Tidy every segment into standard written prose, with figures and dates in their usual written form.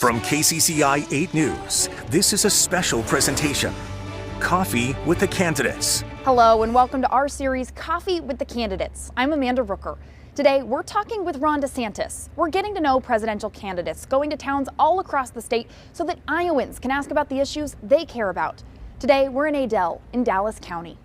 From KCCI 8 News, this is a special presentation. Coffee with the Candidates. Hello and welcome to our series, Coffee with the Candidates. I'm Amanda Rooker. Today, we're talking with Ron DeSantis. We're getting to know presidential candidates, going to towns all across the state so that Iowans can ask about the issues they care about. Today, we're in Adel in Dallas County.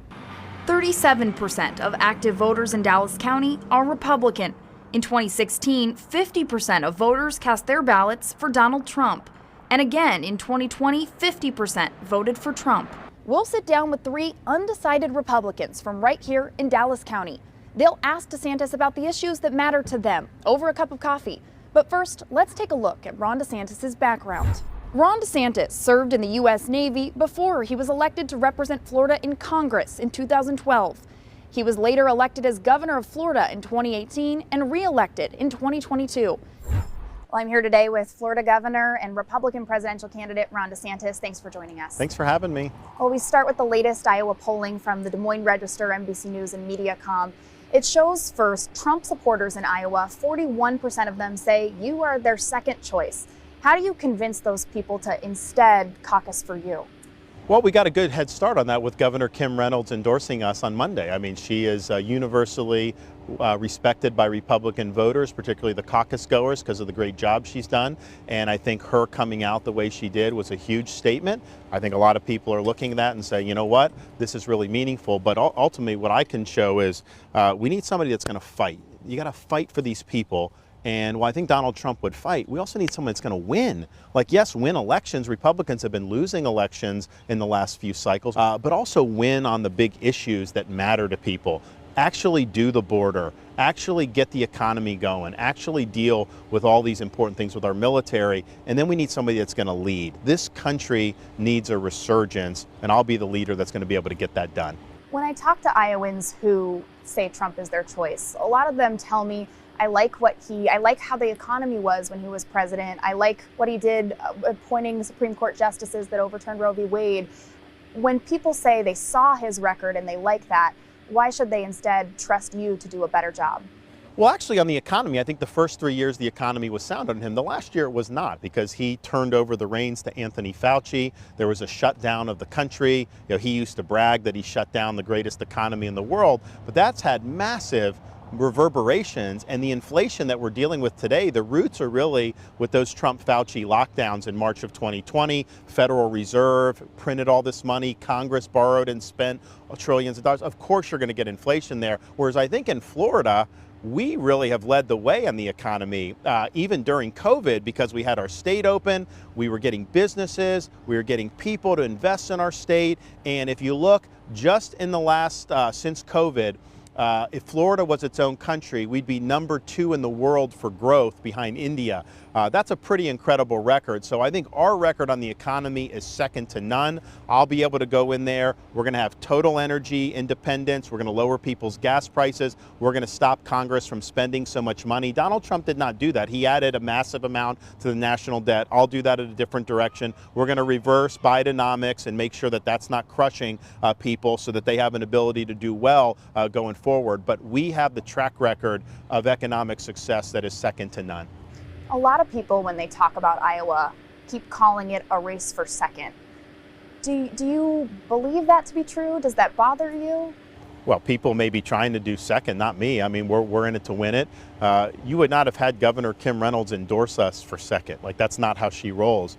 37% of active voters in Dallas County are Republican. In 2016, 50% of voters cast their ballots for Donald Trump. And again, in 2020, 50% voted for Trump. We'll sit down with three undecided Republicans from right here in Dallas County. They'll ask DeSantis about the issues that matter to them over a cup of coffee. But first, let's take a look at Ron DeSantis' background. Ron DeSantis served in the U.S. Navy before he was elected to represent Florida in Congress in 2012. He was later elected as governor of Florida in 2018 and re-elected in 2022. Well, I'm here today with Florida Governor and Republican presidential candidate Ron DeSantis. Thanks for joining us. Thanks for having me. Well, we start with the latest Iowa polling from the Des Moines Register, NBC News, and Mediacom. It shows first Trump supporters in Iowa, 41% of them say you are their second choice. How do you convince those people to instead caucus for you? Well, we got a good head start on that with Governor Kim Reynolds endorsing us on Monday. I mean, she is universally respected by Republican voters, particularly the caucus goers, because of the great job she's done. And I think her coming out the way she did was a huge statement. I think a lot of people are looking at that and saying, you know what, this is really meaningful. But ultimately, what I can show is we need somebody that's going to fight. You got to fight for these people. And while I think Donald Trump would fight, we also need someone that's going to win. Like, yes, win elections. Republicans have been losing elections in the last few cycles, but also win on the big issues that matter to people. Actually do the border, actually get the economy going, actually deal with all these important things with our military. And then we need somebody that's going to lead. This country needs a resurgence, and I'll be the leader that's going to be able to get that done. When I talk to Iowans who say Trump is their choice, a lot of them tell me, I like how the economy was when he was president. I like what he did appointing Supreme Court justices that overturned Roe v. Wade. When people say they saw his record and they like that, why should they instead trust you to do a better job? Well, actually, on the economy, I think the first 3 years the economy was sound on him. The last year it was not, because he turned over the reins to Anthony Fauci. There was a shutdown of the country. You know, he used to brag that he shut down the greatest economy in the world, but that's had massive reverberations, and the inflation that we're dealing with today, the roots are really with those Trump-Fauci lockdowns in March of 2020. Federal Reserve printed all this money. Congress borrowed and spent trillions of dollars. Of course you're going to get inflation there. Whereas I think in Florida, we really have led the way on the economy, even during COVID, because we had our state open, we were getting businesses, we were getting people to invest in our state. And if you look just in the last, since COVID, if Florida was its own country, we'd be number 2 in the world for growth behind India. That's a pretty incredible record. So I think our record on the economy is second to none. I'll be able to go in there. We're going to have total energy independence. We're going to lower people's gas prices. We're going to stop Congress from spending so much money. Donald Trump did not do that. He added a massive amount to the national debt. I'll do that in a different direction. We're going to reverse Bidenomics and make sure that that's not crushing people so that they have an ability to do well going forward. But we have the track record of economic success that is second to none. A lot of people, when they talk about Iowa, keep calling it a race for second. Do you believe that to be true? Does that bother you? Well, people may be trying to do second, not me. I mean, we're in it to win it. You would not have had Governor Kim Reynolds endorse us for second. Like, that's not how she rolls.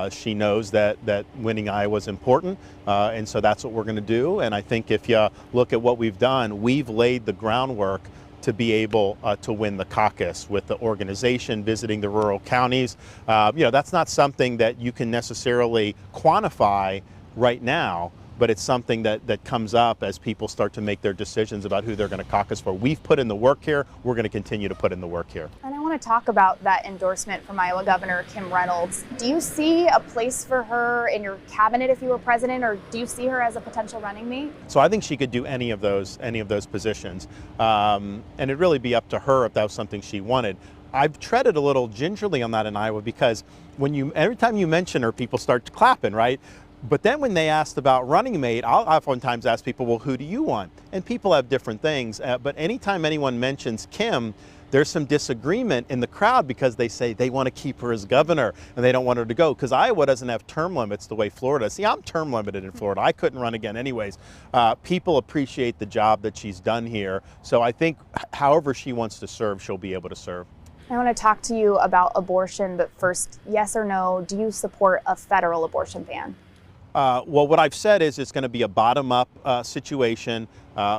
She knows that winning Iowa is important, and so that's what we're going to do. And I think if you look at what we've done, we've laid the groundwork to be able to win the caucus with the organization, visiting the rural counties. That's not something that you can necessarily quantify right now, but it's something that comes up as people start to make their decisions about who they're going to caucus for. We've put in the work here. We're going to continue to put in the work here. And I want to talk about that endorsement from Iowa Governor Kim Reynolds. Do you see a place for her in your cabinet if you were president, or do you see her as a potential running mate? So I think she could do any of those positions. And it'd really be up to her if that was something she wanted. I've treaded a little gingerly on that in Iowa, because every time you mention her, people start clapping, right? But then when they asked about running mate, I'll oftentimes ask people, well, who do you want? And people have different things. But anytime anyone mentions Kim, there's some disagreement in the crowd because they say they want to keep her as governor and they don't want her to go because Iowa doesn't have term limits the way Florida does. See, I'm term limited in Florida. I couldn't run again anyways. People appreciate the job that she's done here. So I think however she wants to serve, she'll be able to serve. I want to talk to you about abortion, but first, yes or no, do you support a federal abortion ban? Well, what I've said is it's going to be a bottom-up situation.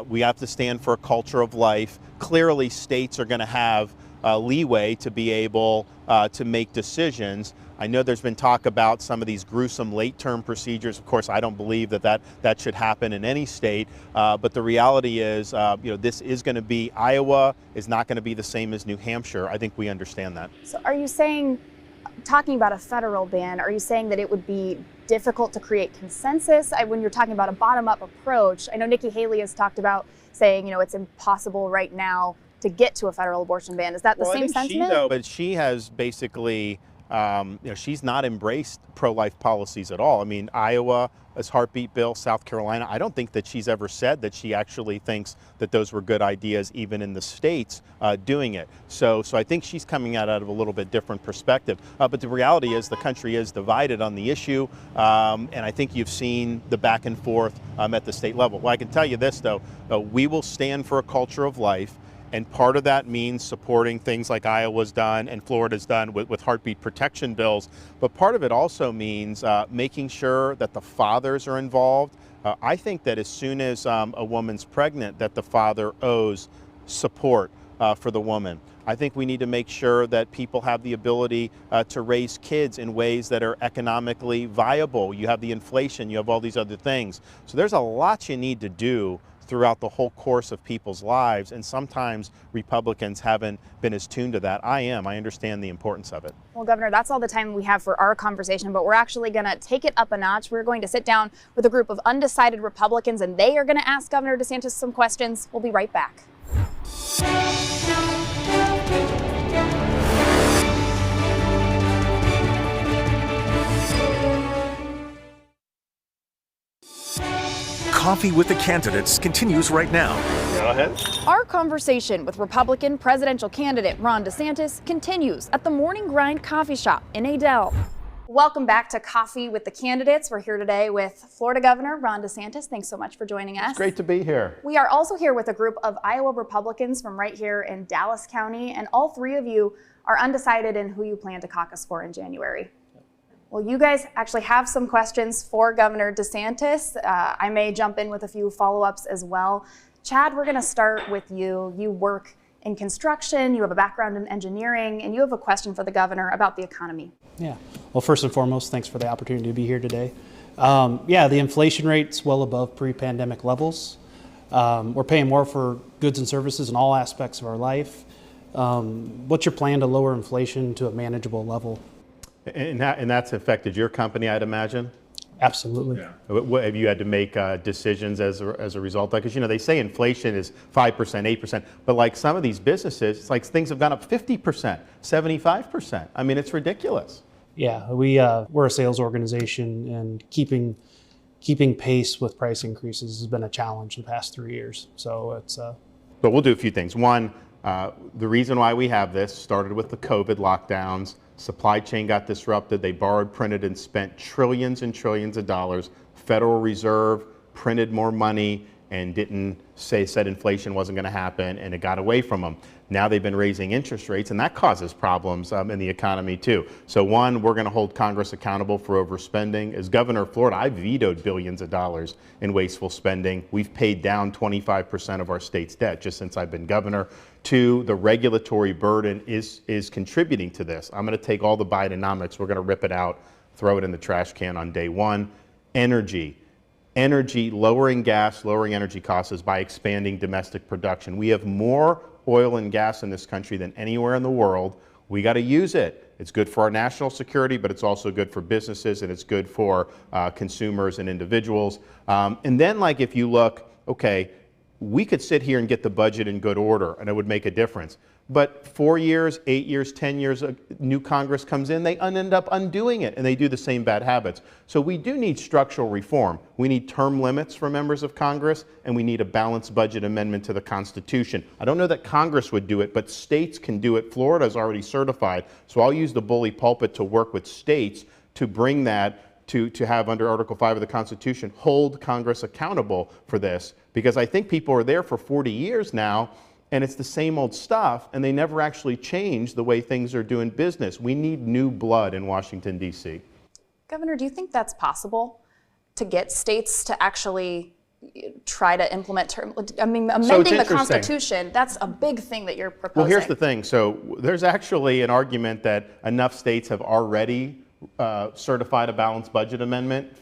We have to stand for a culture of life. Clearly, states are going to have leeway to be able to make decisions. I know there's been talk about some of these gruesome late-term procedures. Of course, I don't believe that should happen in any state. But the reality is, this is going to be, Iowa is not going to be the same as New Hampshire. I think we understand that. So are you saying, talking about a federal ban, are you saying that it would be difficult to create consensus? When you're talking about a bottom-up approach, I know Nikki Haley has talked about saying, it's impossible right now to get to a federal abortion ban. Is that the same sentiment? But she has basically, she's not embraced pro-life policies at all. I mean, Iowa, as heartbeat bill, South Carolina, I don't think that she's ever said that she actually thinks that those were good ideas, even in the states doing it. So I think she's coming out of a little bit different perspective. But the reality is the country is divided on the issue. And I think you've seen the back and forth at the state level. Well, I can tell you this, though, we will stand for a culture of life. And part of that means supporting things like Iowa's done and Florida's done with heartbeat protection bills. But part of it also means making sure that the fathers are involved. I think that as soon as a woman's pregnant, that the father owes support for the woman. I think we need to make sure that people have the ability to raise kids in ways that are economically viable. You have the inflation, you have all these other things. So there's a lot you need to do throughout the whole course of people's lives, and sometimes Republicans haven't been as tuned to that. I am. I understand the importance of it. Well, Governor, that's all the time we have for our conversation, but we're actually going to take it up a notch. We're going to sit down with a group of undecided Republicans, and they are going to ask Governor DeSantis some questions. We'll be right back. Coffee with the Candidates continues right now. Go ahead. Our conversation with Republican presidential candidate Ron DeSantis continues at the Morning Grind Coffee Shop in Adel. Welcome back to Coffee with the Candidates. We're here today with Florida Governor Ron DeSantis. Thanks so much for joining us. It's great to be here. We are also here with a group of Iowa Republicans from right here in Dallas County, and all three of you are undecided in who you plan to caucus for in January. Well, you guys actually have some questions for Governor DeSantis. I may jump in with a few follow-ups as well. Chad, we're going to start with you. You work in construction, you have a background in engineering, and you have a question for the governor about the economy. Yeah. Well, first and foremost, thanks for the opportunity to be here today. The inflation rate's well above pre-pandemic levels. We're paying more for goods and services in all aspects of our life. What's your plan to lower inflation to a manageable level? And that's affected your company, I'd imagine? Absolutely. What, have you had to make decisions as a result? Because, they say inflation is 5%, 8%, but like some of these businesses, it's like things have gone up 50%, 75%. I mean, it's ridiculous. Yeah, we're a sales organization, and keeping pace with price increases has been a challenge the past 3 years. So it's. But we'll do a few things. One, the reason why we have this started with the COVID lockdowns. Supply chain got disrupted. They borrowed, printed, and spent trillions and trillions of dollars. Federal Reserve printed more money and said inflation wasn't going to happen, and it got away from them. Now they've been raising interest rates, and that causes problems in the economy too. So one, we're going to hold Congress accountable for overspending. As governor of Florida, I vetoed billions of dollars in wasteful spending. We've paid down 25% of our state's debt just since I've been governor. Two, the regulatory burden is contributing to this. I'm going to take all the Bidenomics, we're going to rip it out, throw it in the trash can on day one. Energy, lowering gas, lowering energy costs is by expanding domestic production. We have more oil and gas in this country than anywhere in the world. We got to use it. It's good for our national security, but it's also good for businesses, and it's good for consumers and individuals. And then, if you look, okay, we could sit here and get the budget in good order and it would make a difference. But 4 years, 8 years, 10 years, a new Congress comes in, they end up undoing it and they do the same bad habits. So we do need structural reform. We need term limits for members of Congress and we need a balanced budget amendment to the Constitution. I don't know that Congress would do it, but states can do it. Florida is already certified. So I'll use the bully pulpit to work with states to bring that to have under Article 5 of the Constitution, hold Congress accountable for this. Because I think people are there for 40 years now and it's the same old stuff, and they never actually change the way things are doing business. We need new blood in Washington, D.C. Governor, do you think that's possible to get states to actually try to implement amending the Constitution? That's a big thing that you're proposing. Well, here's the thing. So there's actually an argument that enough states have already certified a balanced budget amendment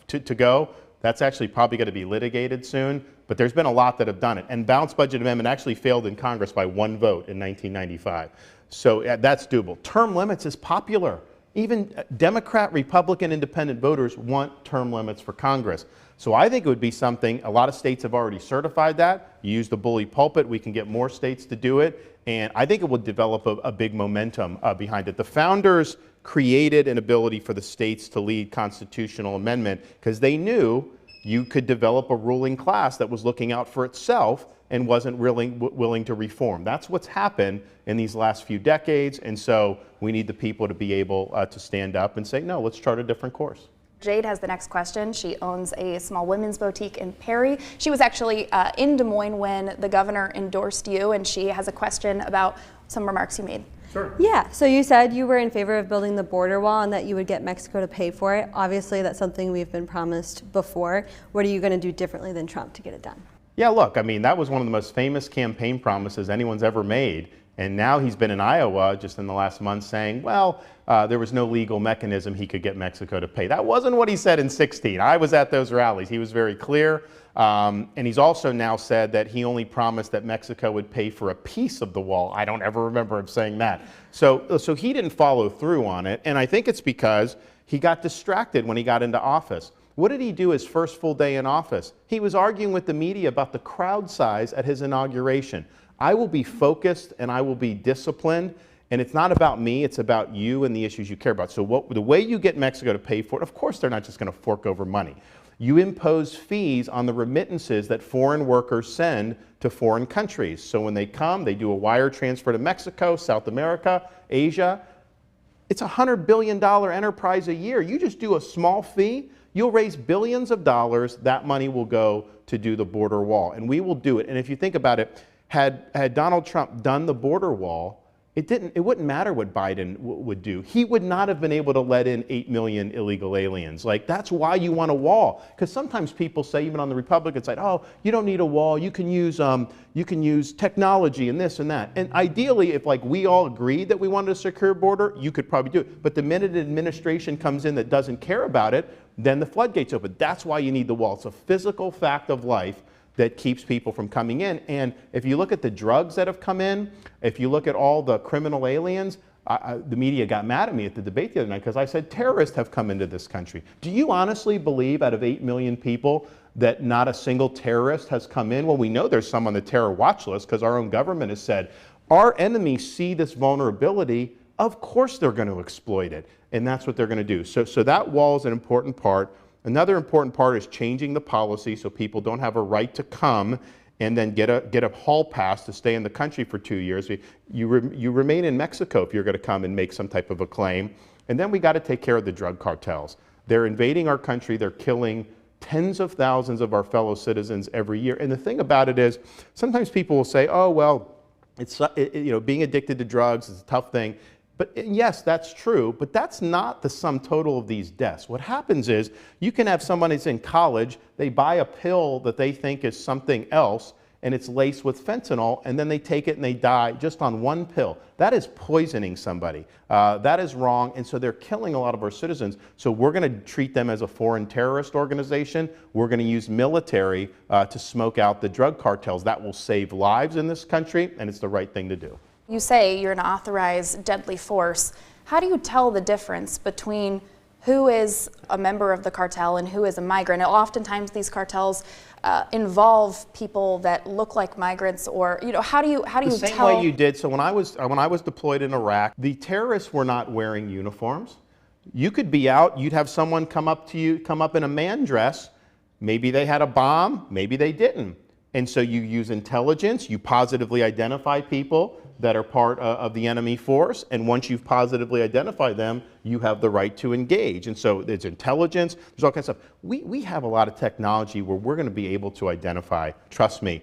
to go. That's actually probably going to be litigated soon, but there's been a lot that have done it. And balanced budget amendment actually failed in Congress by 1 vote in 1995. So that's doable. Term limits is popular. Even Democrat, Republican, Independent voters want term limits for Congress. So I think it would be something, a lot of states have already certified that. You use the bully pulpit, we can get more states to do it. And I think it would develop a big momentum behind it. The founders created an ability for the states to lead constitutional amendment because they knew you could develop a ruling class that was looking out for itself and wasn't really willing to reform. That's what's happened in these last few decades, and so we need the people to be able to stand up and say, no, let's chart a different course. Jade has the next question. She owns a small women's boutique in Perry. She was actually in Des Moines when the governor endorsed you, and she has a question about some remarks you made. Sure. Yeah, so you said you were in favor of building the border wall and that you would get Mexico to pay for it. Obviously, that's something we've been promised before. What are you going to do differently than Trump to get it done? Yeah, look, I mean, that was one of the most famous campaign promises anyone's ever made. And now he's been in Iowa just in the last month saying, well, there was no legal mechanism he could get Mexico to pay. That wasn't what he said in 2016. I was at those rallies. He was very clear. And he's also now said that he only promised that Mexico would pay for a piece of the wall. I don't ever remember him saying that. So he didn't follow through on it. And I think it's because he got distracted when he got into office. What did he do his first full day in office? He was arguing with the media about the crowd size at his inauguration. I will be focused and I will be disciplined. And it's not about me, it's about you and the issues you care about. So the way you get Mexico to pay for it, of course they're not just going to fork over money. You impose fees on the remittances that foreign workers send to foreign countries. So when they come, they do a wire transfer to Mexico, South America, Asia. It's a $100 billion enterprise a year. You just do a small fee, you'll raise billions of dollars. That money will go to do the border wall. And we will do it. And if you think about it, had Donald Trump done the border wall, it wouldn't matter what Biden would do. He would not have been able to let in 8 million illegal aliens. Like, that's why you want a wall. Because sometimes people say, even on the Republican side, oh, you don't need a wall. You can use technology and this and that. And ideally, if like we all agreed that we wanted a secure border, you could probably do it. But the minute an administration comes in that doesn't care about it, then the floodgates open. That's why you need the wall. It's a physical fact of life that keeps people from coming in. And if you look at the drugs that have come in, if you look at all the criminal aliens, the media got mad at me at the debate the other night because I said terrorists have come into this country. Do you honestly believe out of 8 million people that not a single terrorist has come in? Well, we know there's some on the terror watch list because our own government has said, our enemies see this vulnerability, of course they're going to exploit it. And that's what they're going to do. So that wall is an important part. Another important part is changing the policy so people don't have a right to come and then get a hall pass to stay in the country for 2 years. You remain in Mexico if you're going to come and make some type of a claim. And then we got to take care of the drug cartels. They're invading our country. They're killing tens of thousands of our fellow citizens every year. And the thing about it is, sometimes people will say, oh, well, being addicted to drugs is a tough thing. But yes, that's true, but that's not the sum total of these deaths. What happens is you can have someone who's in college, they buy a pill that they think is something else, and it's laced with fentanyl, and then they take it and they die just on one pill. That is poisoning somebody. That is wrong, and so they're killing a lot of our citizens. So we're going to treat them as a foreign terrorist organization. We're going to use military to smoke out the drug cartels. That will save lives in this country, and it's the right thing to do. You say you're going to authorize deadly force. How do you tell the difference between who is a member of the cartel and who is a migrant. And oftentimes these cartels involve people that look like migrants, or how do you the same tell? way you did. So when I was deployed in Iraq, the terrorists were not wearing uniforms. You could be out, you'd have someone come up in a man dress. Maybe they had a bomb, maybe they didn't. And so you use intelligence, you positively identify people that are part of the enemy force, and once you've positively identified them, you have the right to engage. And so there's intelligence, there's all kinds of stuff. We have a lot of technology where we're going to be able to identify, trust me.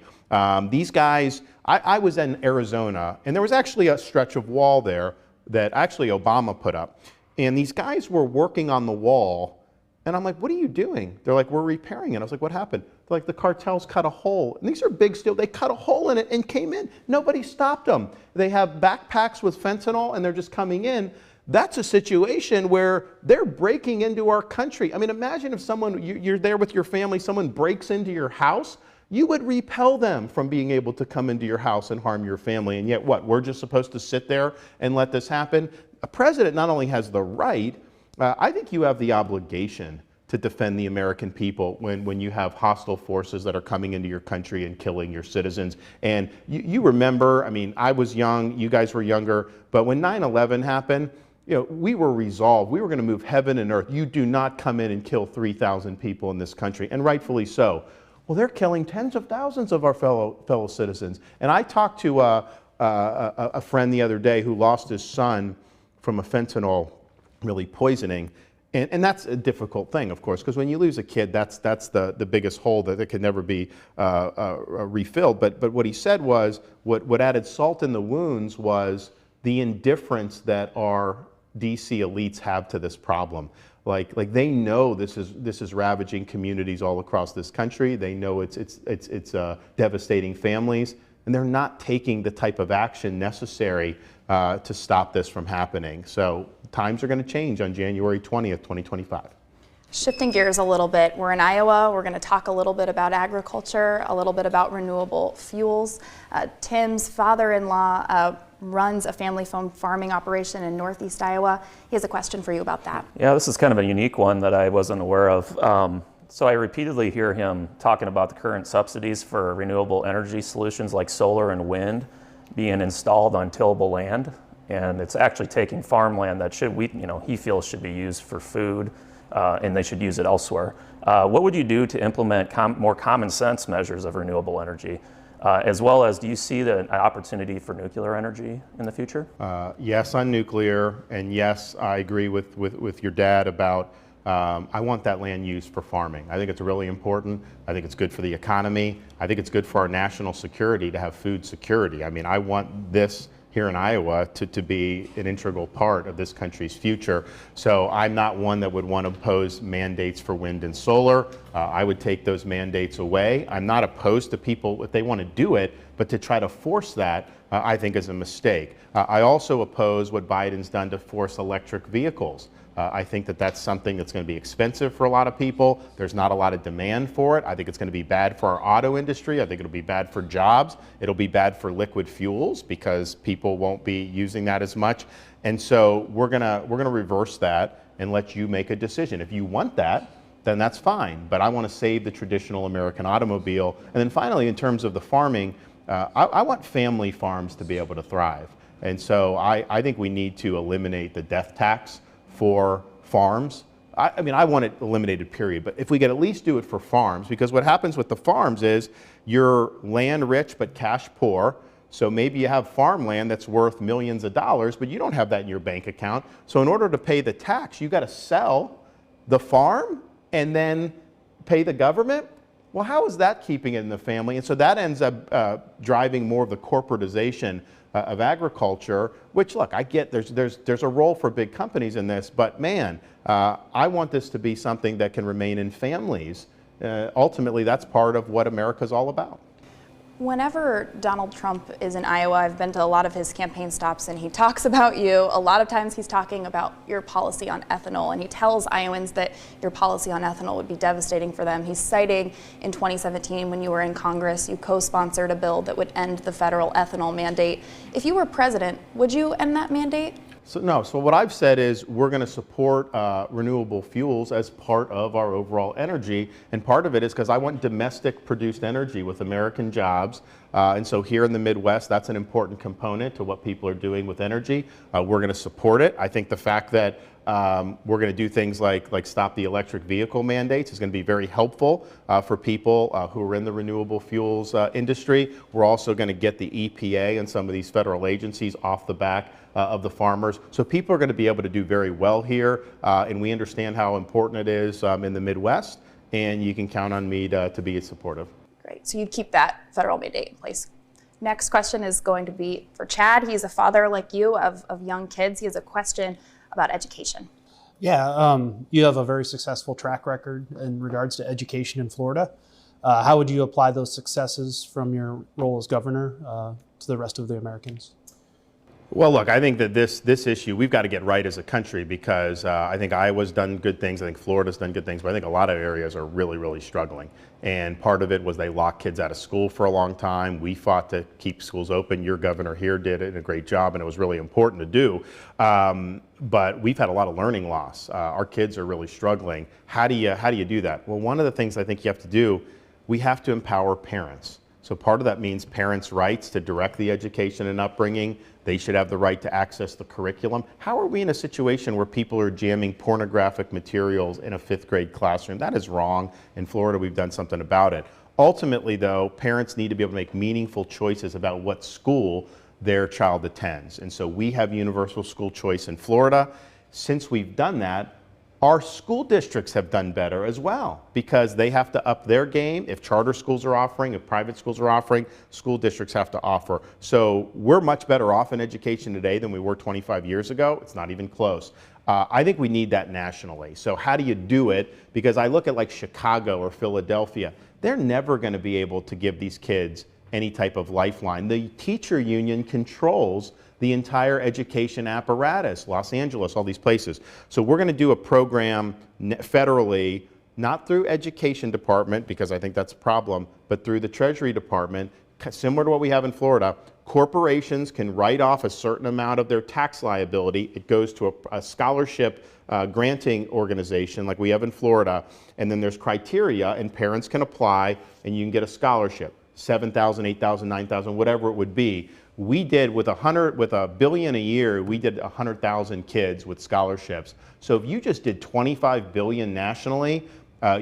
These guys, I was in Arizona, and there was actually a stretch of wall there that actually Obama put up. And these guys were working on the wall, and I'm like, what are you doing? They're like, we're repairing it. I was like, what happened? They're like, the cartels cut a hole. And these are big steel. They cut a hole in it and came in. Nobody stopped them. They have backpacks with fentanyl, and they're just coming in. That's a situation where they're breaking into our country. I mean, imagine if someone, you're there with your family, someone breaks into your house. You would repel them from being able to come into your house and harm your family. And yet what? We're just supposed to sit there and let this happen? A president not only has the right, I think you have the obligation to defend the American people when you have hostile forces that are coming into your country and killing your citizens. And you remember, I mean, I was young, you guys were younger, but when 9/11 happened, we were resolved. We were going to move heaven and earth. You do not come in and kill 3,000 people in this country, and rightfully so. Well, they're killing tens of thousands of our fellow citizens. And I talked to a friend the other day who lost his son from a fentanyl really poisoning. And that's a difficult thing, of course, because when you lose a kid, that's the biggest hole that can never be refilled. But what he said was, what added salt in the wounds was the indifference that our DC elites have to this problem. Like they know this is ravaging communities all across this country. They know it's devastating families, and they're not taking the type of action necessary to stop this from happening. So times are going to change on January 20th, 2025. Shifting gears a little bit, we're in Iowa. We're going to talk a little bit about agriculture, a little bit about renewable fuels. Tim's father-in-law runs a family farming operation in Northeast Iowa. He has a question for you about that. Yeah, this is kind of a unique one that I wasn't aware of. So I repeatedly hear him talking about the current subsidies for renewable energy solutions like solar and wind being installed on tillable land, and it's actually taking farmland that he feels should be used for food, and they should use it elsewhere. What would you do to implement more common sense measures of renewable energy? As well as, do you see an opportunity for nuclear energy in the future? Yes, on nuclear, and yes, I agree with your dad about I want that land used for farming. I think it's really important. I think it's good for the economy. I think it's good for our national security to have food security. I mean, I want this here in Iowa to be an integral part of this country's future. So I'm not one that would want to impose mandates for wind and solar. I would take those mandates away. I'm not opposed to people if they want to do it, but to try to force that, I think is a mistake. I also oppose what Biden's done to force electric vehicles. I think that's something that's going to be expensive for a lot of people. There's not a lot of demand for it. I think it's going to be bad for our auto industry. I think it'll be bad for jobs. It'll be bad for liquid fuels because people won't be using that as much. And so we're gonna reverse that and let you make a decision. If you want that, then that's fine. But I want to save the traditional American automobile. And then finally, in terms of the farming, I want family farms to be able to thrive. And so I think we need to eliminate the death tax for farms. I mean, I want it eliminated, period. But if we could at least do it for farms, because what happens with the farms is you're land rich but cash poor. So maybe you have farmland that's worth millions of dollars, but you don't have that in your bank account. So in order to pay the tax, you got to sell the farm and then pay the government. Well, how is that keeping it in the family? And so that ends up driving more of the corporatization of agriculture, which, look, I get there's a role for big companies in this, but man, I want this to be something that can remain in families. Ultimately, that's part of what America's all about. Whenever Donald Trump is in Iowa, I've been to a lot of his campaign stops, and he talks about you. A lot of times he's talking about your policy on ethanol, and he tells Iowans that your policy on ethanol would be devastating for them. He's citing in 2017, when you were in Congress, you co-sponsored a bill that would end the federal ethanol mandate. If you were president, would you end that mandate? So what I've said is we're going to support renewable fuels as part of our overall energy, and part of it is because I want domestic produced energy with American jobs, and so here in the Midwest, that's an important component to what people are doing with energy. We're going to support it. I think the fact that we're going to do things like stop the electric vehicle mandates is going to be very helpful for people who are in the renewable fuels industry. We're also going to get the EPA and some of these federal agencies off the back of the farmers. So people are going to be able to do very well here, and we understand how important it is in the Midwest, and you can count on me to be supportive. Great, so you'd keep that federal mandate in place. Next question is going to be for Chad. He's a father like you of young kids. He has a question about education. Yeah, you have a very successful track record in regards to education in Florida. How would you apply those successes from your role as governor to the rest of the Americans? Well, look, I think that this issue we've got to get right as a country, because I think Iowa's done good things. I think Florida's done good things, but I think a lot of areas are really, really struggling. And part of it was they locked kids out of school for a long time. We fought to keep schools open. Your governor here did a great job, and it was really important to do. But we've had a lot of learning loss. Our kids are really struggling. How do you do that? Well, one of the things I think you have to do, we have to empower parents. So part of that means parents' rights to direct the education and upbringing. They should have the right to access the curriculum. How are we in a situation where people are jamming pornographic materials in a 5th grade classroom? That is wrong. In Florida, we've done something about it. Ultimately, though, parents need to be able to make meaningful choices about what school their child attends. And so we have universal school choice in Florida. Since we've done that, our school districts have done better as well, because they have to up their game. If charter schools are offering, if private schools are offering, school districts have to offer. So we're much better off in education today than we were 25 years ago. It's not even close. I think we need that nationally. So how do you do it? Because I look at like Chicago or Philadelphia, they're never going to be able to give these kids any type of lifeline. The teacher union controls the entire education apparatus, Los Angeles, all these places. So we're going to do a program federally, not through education department, because I think that's a problem, but through the Treasury Department, similar to what we have in Florida. Corporations can write off a certain amount of their tax liability. It goes to a scholarship granting organization like we have in Florida, and then there's criteria, and parents can apply, and you can get a scholarship, $7,000, $8,000, $9,000, whatever it would be. We did with $1 billion a year, we did 100,000 kids with scholarships. So if you just did $25 billion nationally,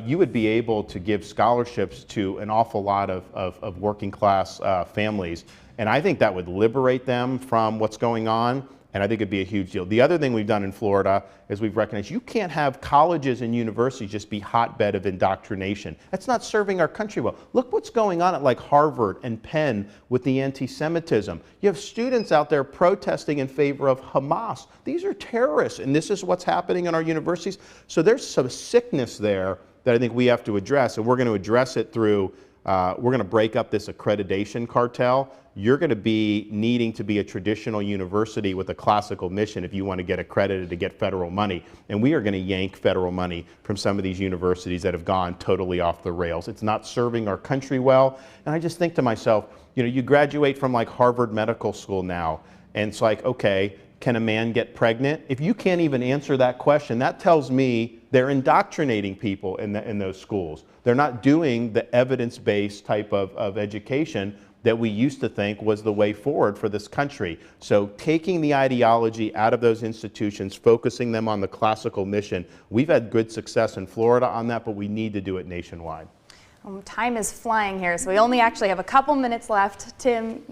you would be able to give scholarships to an awful lot of working class families. And I think that would liberate them from what's going on, and I think it'd be a huge deal. The other thing we've done in Florida is we've recognized you can't have colleges and universities just be hotbed of indoctrination. That's not serving our country well. Look what's going on at like Harvard and Penn with the anti-Semitism. You have students out there protesting in favor of Hamas. These are terrorists, and this is what's happening in our universities. So there's some sickness there that I think we have to address, and we're going to address it through, we're going to break up this accreditation cartel. You're going to be needing to be a traditional university with a classical mission if you want to get accredited to get federal money. And we are going to yank federal money from some of these universities that have gone totally off the rails. It's not serving our country well. And I just think to myself, you know, you graduate from like Harvard Medical School now, and it's like, okay, can a man get pregnant? If you can't even answer that question, that tells me they're indoctrinating people in those schools. They're not doing the evidence-based type of education that we used to think was the way forward for this country. So taking the ideology out of those institutions, focusing them on the classical mission, we've had good success in Florida on that, but we need to do it nationwide. Time is flying here, so we only actually have a couple minutes left. Tim,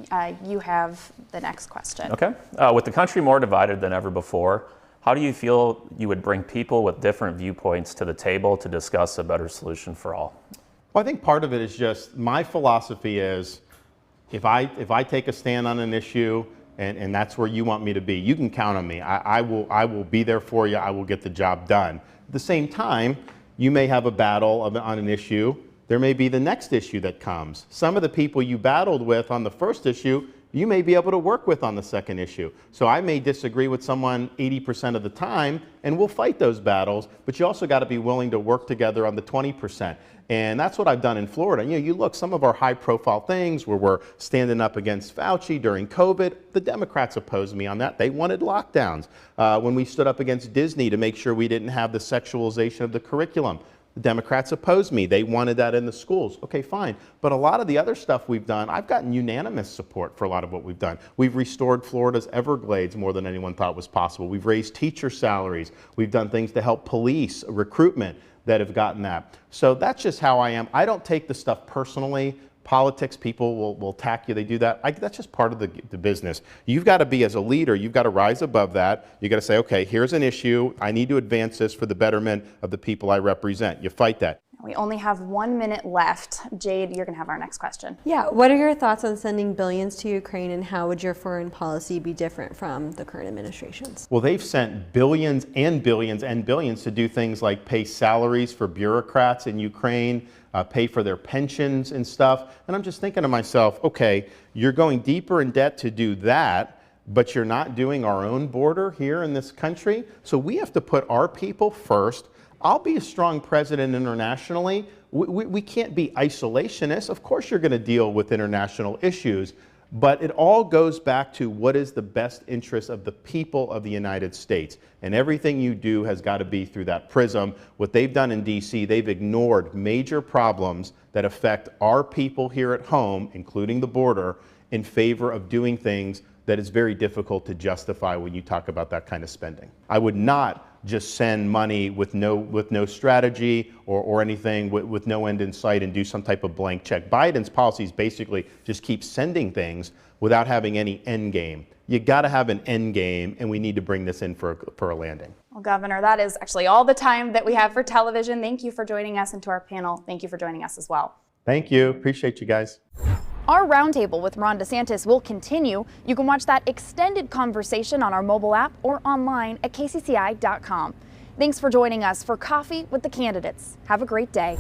you have the next question. Okay. With the country more divided than ever before, how do you feel you would bring people with different viewpoints to the table to discuss a better solution for all? Well, I think part of it is just my philosophy is if I take a stand on an issue and that's where you want me to be, you can count on me. I will be there for you. I will get the job done. At the same time, you may have a battle on an issue. There may be the next issue that comes. Some of the people you battled with on the first issue, you may be able to work with on the second issue. So I may disagree with someone 80% of the time, and we'll fight those battles, but you also got to be willing to work together on the 20%. And that's what I've done in Florida. You look, some of our high profile things where we're standing up against Fauci during COVID, the Democrats opposed me on that. They wanted lockdowns. When we stood up against Disney to make sure we didn't have the sexualization of the curriculum, the Democrats opposed me. They wanted that in the schools. Okay, fine. But a lot of the other stuff we've done, I've gotten unanimous support for a lot of what we've done. We've restored Florida's Everglades more than anyone thought was possible. We've raised teacher salaries. We've done things to help police recruitment that have gotten that. So that's just how I am. I don't take the stuff personally. Politics, people will attack you. They do that. That's just part of the business. You've got to be, as a leader, you've got to rise above that. You've got to say, okay, here's an issue. I need to advance this for the betterment of the people I represent. You fight that. We only have 1 minute left. Jade, you're going to have our next question. Yeah, what are your thoughts on sending billions to Ukraine, and how would your foreign policy be different from the current administration's? Well, they've sent billions and billions and billions to do things like pay salaries for bureaucrats in Ukraine, pay for their pensions and stuff. And I'm just thinking to myself, okay, you're going deeper in debt to do that, but you're not doing our own border here in this country. So we have to put our people first. I'll be a strong president internationally. We can't be isolationists. Of course you're going to deal with international issues, but it all goes back to what is the best interest of the people of the United States. And everything you do has got to be through that prism. What they've done in D.C., they've ignored major problems that affect our people here at home, including the border, in favor of doing things that is very difficult to justify when you talk about that kind of spending. I would not just send money with no strategy or anything, with no end in sight, and do some type of blank check. Biden's policies basically just keep sending things without having any end game. You got to have an end game, and we need to bring this in for a landing. Well, Governor, that is actually all the time that we have for television. Thank you for joining us, and to our panel, thank you for joining us as well. Thank you. Appreciate you guys. Our roundtable with Ron DeSantis will continue. You can watch that extended conversation on our mobile app or online at kcci.com. Thanks for joining us for Coffee with the Candidates. Have a great day.